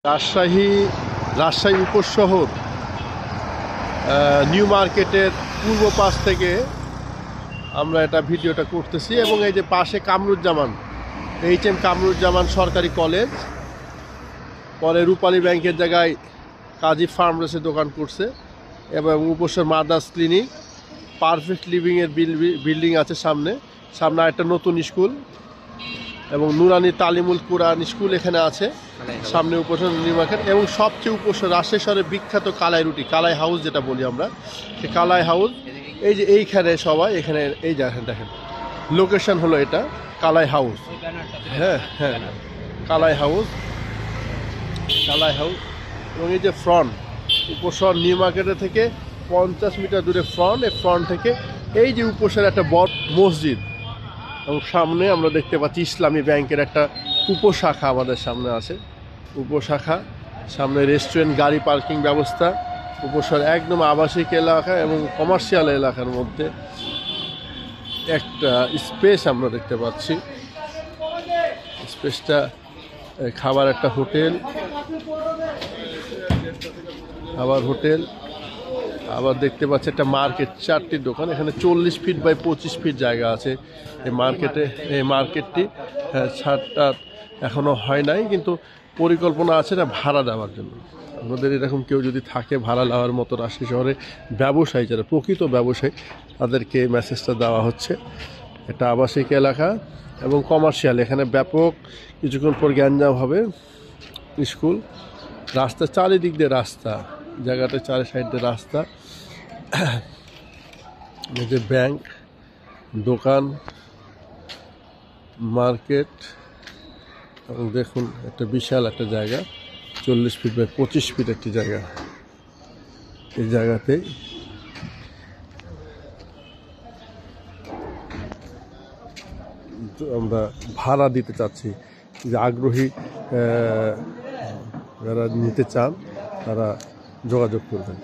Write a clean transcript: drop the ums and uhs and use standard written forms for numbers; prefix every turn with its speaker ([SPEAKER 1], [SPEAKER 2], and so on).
[SPEAKER 1] রাজশাহী উপশহর new মার্কেটের পূর্ব পাশ থেকে আমরা এটা ভিডিওটা করতেছি এবং এই যে পাশে কামরুজ্জামান HM কামরুজ্জামান সরকারি কলেজ, পরে রূপালী ব্যাংকের জায়গায় কাজী ফার্মরেসের দোকান করছে এবং উপশহর মাদার্স ক্লিনিক, পারফেক্ট লিভিংয়ের বিল্ডিং আছে সামনে একটা নতুন স্কুল এবং নুরানি তালিমুল কুরআন স্কুল এখানে আছে সামনে উপশহর নিউ মার্কেট। এবং সবচেয়ে উপশহর রাজশাহী শহরের বিখ্যাত কালাই রুটি, কালাই হাউস যেটা বলি আমরা, সেই কালাই হাউস এই যে এইখানে সবাই এখানে এই দেখেন লোকেশন হলো এটা কালাই হাউস। হ্যাঁ কালাই হাউস এবং এই যে ফ্রন্ট উপশহর নিউ মার্কেটের থেকে 50 মিটার দূরে এই ফ্রন্ট থেকে এই যে উপশহরের একটা বড় মসজিদ এবং সামনে আমরা দেখতে পাচ্ছি ইসলামী ব্যাংকের একটা উপশাখা আমাদের সামনে আছে। উপশাখা সামনে রেস্টুরেন্ট, গাড়ি পার্কিং ব্যবস্থা, উপশহর একদম আবাসিক এলাকা এবং কমার্শিয়াল এলাকার মধ্যে একটা স্পেস আমরা দেখতে পাচ্ছি। স্পেসটা খাবার একটা হোটেল, আবার দেখতে পাচ্ছি একটা মার্কেট, 4টি দোকান। এখানে 40 ফিট বাই 25 ফিট জায়গা আছে এই মার্কেটটি। ছাদটা এখনও হয় নাই, কিন্তু পরিকল্পনা আছে না ভাড়া দেওয়ার জন্য। আমাদের এরকম কেউ যদি থাকে ভাড়া নেওয়ার মতো রাজশাহী শহরে ব্যবসায়ী, যারা প্রকৃত ব্যবসায়ী, তাদেরকে মেসেজটা দেওয়া হচ্ছে। এটা আবাসিক এলাকা এবং কমার্শিয়াল, এখানে ব্যাপক কিছুক্ষণ পর গ্যাঞ্জাম হবে। স্কুল, রাস্তা চারিদিক দিয়ে রাস্তা, জায়গাটা চারি সাইড দিয়ে রাস্তা, এই যে ব্যাংক, দোকান, মার্কেট এবং দেখুন একটা বিশাল একটা জায়গা, 40 ফিট বাই 25 ফিট একটি জায়গা। এই জায়গাতে আমরা ভাড়া দিতে চাচ্ছি। যে আগ্রহী যারা নিতে চান তারা যোগাযোগ করবেন।